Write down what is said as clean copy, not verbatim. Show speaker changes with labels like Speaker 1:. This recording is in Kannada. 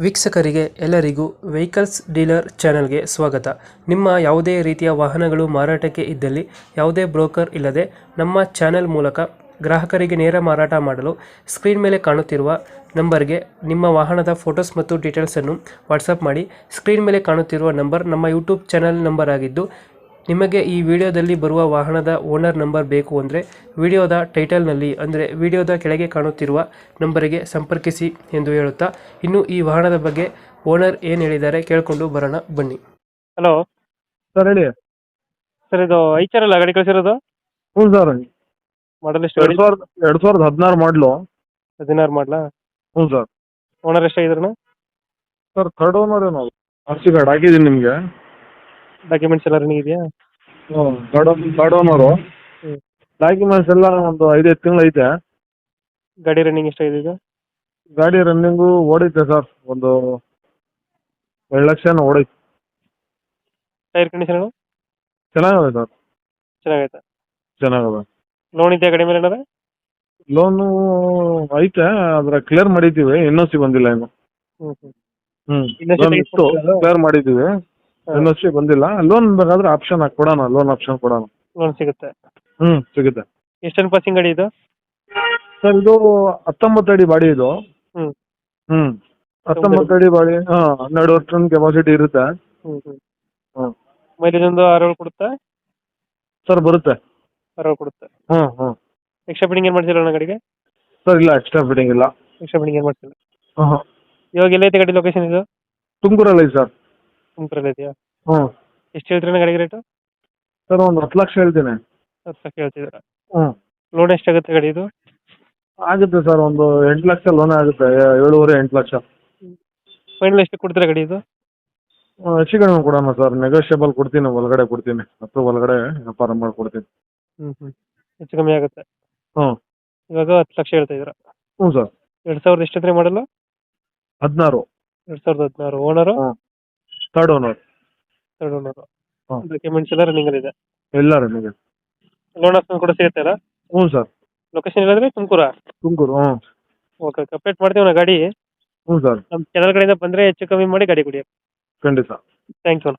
Speaker 1: ವೀಕ್ಷಕರಿಗೆ ಎಲ್ಲರಿಗೂ ವೆಹಿಕಲ್ಸ್ ಡೀಲರ್ ಚಾನೆಲ್ಗೆ ಸ್ವಾಗತ. ನಿಮ್ಮ ಯಾವುದೇ ರೀತಿಯ ವಾಹನಗಳು ಮಾರಾಟಕ್ಕೆ ಇದ್ದಲ್ಲಿ ಯಾವುದೇ ಬ್ರೋಕರ್ ಇಲ್ಲದೆ ನಮ್ಮ ಚಾನೆಲ್ ಮೂಲಕ ಗ್ರಾಹಕರಿಗೆ ನೇರ ಮಾರಾಟ ಮಾಡಲು ಸ್ಕ್ರೀನ್ ಮೇಲೆ ಕಾಣುತ್ತಿರುವ ನಂಬರ್ಗೆ ನಿಮ್ಮ ವಾಹನದ ಫೋಟೋಸ್ ಮತ್ತು ಡೀಟೇಲ್ಸನ್ನು ವಾಟ್ಸಪ್ ಮಾಡಿ. ಸ್ಕ್ರೀನ್ ಮೇಲೆ ಕಾಣುತ್ತಿರುವ ನಂಬರ್ ನಮ್ಮ ಯೂಟ್ಯೂಬ್ ಚಾನೆಲ್ ನಂಬರ್ ಆಗಿದ್ದು, ನಿಮಗೆ ಈ ವಿಡಿಯೋದಲ್ಲಿ ಬರುವ ವಾಹನದ ಓನರ್ ನಂಬರ್ ಬೇಕು ಅಂದರೆ ವಿಡಿಯೋದ ಟೈಟಲ್ನಲ್ಲಿ ಅಂದರೆ ವಿಡಿಯೋದ ಕೆಳಗೆ ಕಾಣುತ್ತಿರುವ ನಂಬರಿಗೆ ಸಂಪರ್ಕಿಸಿ ಎಂದು ಹೇಳುತ್ತಾ, ಇನ್ನು ಈ ವಾಹನದ ಬಗ್ಗೆ ಓನರ್ ಏನು ಹೇಳಿದ್ದಾರೆ ಕೇಳಿಕೊಂಡು ಬರೋಣ ಬನ್ನಿ. ಹಲೋ
Speaker 2: ಸರ್ ಹೇಳಿ.
Speaker 1: ಸರ್, ಇದು ಐಚರ್ ಅಲ್ಲ ಗಾಡಿ ಕಳಿಸಿರೋದು?
Speaker 2: ಹ್ಞೂ ಸರ್,
Speaker 1: ಮಾಡಲ್ ಎಷ್ಟು?
Speaker 2: 2016 ಮಾಡಲು.
Speaker 1: 16 ಮಾಡಲಾ?
Speaker 2: ಹ್ಞೂ ಸರ್.
Speaker 1: ಓನರ್ ಎಷ್ಟಾಗಿದ್ರಣ?
Speaker 2: ಸರ್ ಥರ್ಡ್ ಓನರ್ ಏನೋ ಆರ್ ಸಿ ಕಾರ್ಡ್ ಹಾಕಿದ್ದೀನಿ ನಿಮಗೆ.
Speaker 1: ಡಾಕ್ಯುಮೆಂಟ್ಸ್ ಎಲ್ಲ ರನ್ನಿಂಗ್ ಇದೆಯಾ?
Speaker 2: ಹ್ಞೂ ಥರ್ಡ್ ಓನರು. ಡಾಕ್ಯುಮೆಂಟ್ಸ್ ಎಲ್ಲ ಒಂದು 5 ತಿಂಗಳು ಐತೆ.
Speaker 1: ಗಾಡಿ ರನ್ನಿಂಗ್ ಎಷ್ಟಾಗಿದೆ ಈಗ?
Speaker 2: ಗಾಡಿ ರನ್ನಿಂಗು ಓಡೈತೆ ಸರ್, ಒಂದು 2 ಲಕ್ಷ ಓಡೈತೆ.
Speaker 1: ಟೈರ್ ಕಂಡೀಷನ್
Speaker 2: ಚೆನ್ನಾಗವೆ ಸರ್,
Speaker 1: ಚೆನ್ನಾಗೈತೆ.
Speaker 2: ಚೆನ್ನಾಗವೆ.
Speaker 1: ಲೋನ್ ಇದೆಯಾ ಗಾಡಿ ಮೇಲೆ ಏನಾರ?
Speaker 2: ಲೋನು ಐತೆ, ಆದರೆ ಕ್ಲಿಯರ್ ಮಾಡಿದ್ದೀವಿ, ಎನ್ ಒ ಸಿ ಬಂದಿಲ್ಲ ಇನ್ನು. ಲೋನ್ ಇತ್ತು, ಕ್ಲಿಯರ್ ಮಾಡಿದ್ದೀವಿ, ಎನ್ ಒ ಸಿ ಬಂದಿಲ್ಲ. ಲೋನ್ ಬೇಕಾದ್ರೆ ಆಪ್ಷನ್ ಕೊಡೋಣ, ಲೋನ್ ಆಪ್ಷನ್ ಕೊಡೋಣ.
Speaker 1: ಲೋನ್ ಸಿಗುತ್ತೆ?
Speaker 2: ಸಿಗುತ್ತೆ.
Speaker 1: ಎಷ್ಟೊಂದು ಪಾಸಿಂಗ್ ಗಾಡಿ ಇದು?
Speaker 2: ಸರ್ ಇದು 19 ಅಡಿ ಬಾಡಿ ಇದು.
Speaker 1: ಹ್ಮ್
Speaker 2: 19 ಅಡಿ ಬಾಡಿ. 12 ಟನ್ ಕೆಪಾಸಿಟಿ ಇರುತ್ತೆ.
Speaker 1: ಮೈಲೇಜ್ ಒಂದು 6 ಕೊಡುತ್ತಾ?
Speaker 2: ಸರ್ ಬರುತ್ತೆ.
Speaker 1: 6 ಕೊಡುತ್ತೆ.
Speaker 2: ಹ್ಞೂ
Speaker 1: ಎಕ್ಸ್ಟ್ರಾ ಫಿಟ್ಟಿಂಗ್ ಏನು ಮಾಡ್ಸಿಲ್ಲ ಗಾಡಿಗೆ?
Speaker 2: ಸರ್ ಇಲ್ಲ, ಎಕ್ಸ್ಟ್ರಾ ಫಿಟ್ಟಿಂಗ್ ಇಲ್ಲ.
Speaker 1: ಎಕ್ಸ್ಟ್ರಾ ಫಿಟ್ಟಿಂಗ್ ಏನು ಮಾಡ್ಸಿಲ್ಲ.
Speaker 2: ಹಾಂ.
Speaker 1: ಇವಾಗ ಎಲ್ಲೈತೆ ಗಾಡಿ ಲೊಕೇಶನ್ ಇದು?
Speaker 2: ತುಮಕೂರಲ್ಲಿ ಐತೆ ಸರ್.
Speaker 1: ತುಮಕೂರಲ್ಲಿ ಇದೆಯಾ?
Speaker 2: ಹ್ಞೂ.
Speaker 1: ಎಷ್ಟು ಹೇಳ್ತೀರ ಗಾಡಿಗೆ ರೇಟು?
Speaker 2: ಸರ್ ಒಂದು 10 ಲಕ್ಷ ಹೇಳ್ತೀನಿ.
Speaker 1: 10 ಲಕ್ಷ ಹೇಳ್ತಿದ್ದೀರಾ?
Speaker 2: ಹ್ಞೂ.
Speaker 1: ಲೋನ್ ಎಷ್ಟಾಗುತ್ತೆ ಗಾಡಿ ಇದು?
Speaker 2: ಆಗುತ್ತೆ ಸರ್, ಒಂದು 8 ಲಕ್ಷ ಲೋನ್ ಆಗುತ್ತೆ. 7.5-8 ಲಕ್ಷ.
Speaker 1: ಫೈನಲ್ ಎಷ್ಟು ಕೊಡ್ತೀರಾ ಗಾಡಿ ಇದು?
Speaker 2: ಹೆಚ್ಚು ಕಡಿಮೆ ಕೊಡೋಣ ಸರ್, ನೆಗೋಷಿಯಬಲ್ ಕೊಡ್ತೀನಿ, ಒಳಗಡೆ ಕೊಡ್ತೀನಿ, 10 ಒಳಗಡೆ ವ್ಯಾಪಾರ ಮಾಡಿಕೊಡ್ತೀನಿ.
Speaker 1: ಹೆಚ್ಚು ಕಮ್ಮಿ ಆಗುತ್ತೆ.
Speaker 2: ಹ್ಞೂ.
Speaker 1: ಇವಾಗ 10 ಲಕ್ಷ ಹೇಳ್ತಾ ಇದ್ದೀರಾ?
Speaker 2: ಹ್ಞೂ ಸರ್.
Speaker 1: 2000 ಎಷ್ಟಂದ್ರೆ ಮಾಡಲ್ಲ?
Speaker 2: 16.
Speaker 1: 2016. Owner?
Speaker 2: Third owner.
Speaker 1: Third owner.
Speaker 2: ಹಾಂ.
Speaker 1: ಡಾಕ್ಯುಮೆಂಟ್ಸ್ ಎಲ್ಲ ರನ್ನಿಂಗ್ ಇದೆ?
Speaker 2: ಎಲ್ಲ ರನ್ನಿಂಗ್.
Speaker 1: ಲೋನ್ ಆಪ್ಷನ್ ಕೂಡ ಸಿಗುತ್ತೆ ಅಲ್ಲ?
Speaker 2: ಹ್ಞೂ ಸರ್.
Speaker 1: ಲೊಕೇಶನ್ ಇಲ್ಲಂದ್ರೆ ತುಮಕೂರಾ?
Speaker 2: ತುಮಕೂರು. ಹ್ಞೂ.
Speaker 1: ಓಕೆ, ಅಪ್ಡೇಟ್ ಮಾಡ್ತೀವಿ ನಾ ಗಾಡಿ.
Speaker 2: ಹ್ಞೂ ಸರ್.
Speaker 1: ನಮ್ಮ ಚಾನಲ್ ಕಡೆಯಿಂದ ಬಂದರೆ ಹೆಚ್ಚು ಕಮ್ಮಿ ಮಾಡಿ ಗಾಡಿ ಕೊಡಿ.
Speaker 2: ಖಂಡಿತ.
Speaker 1: Thank you.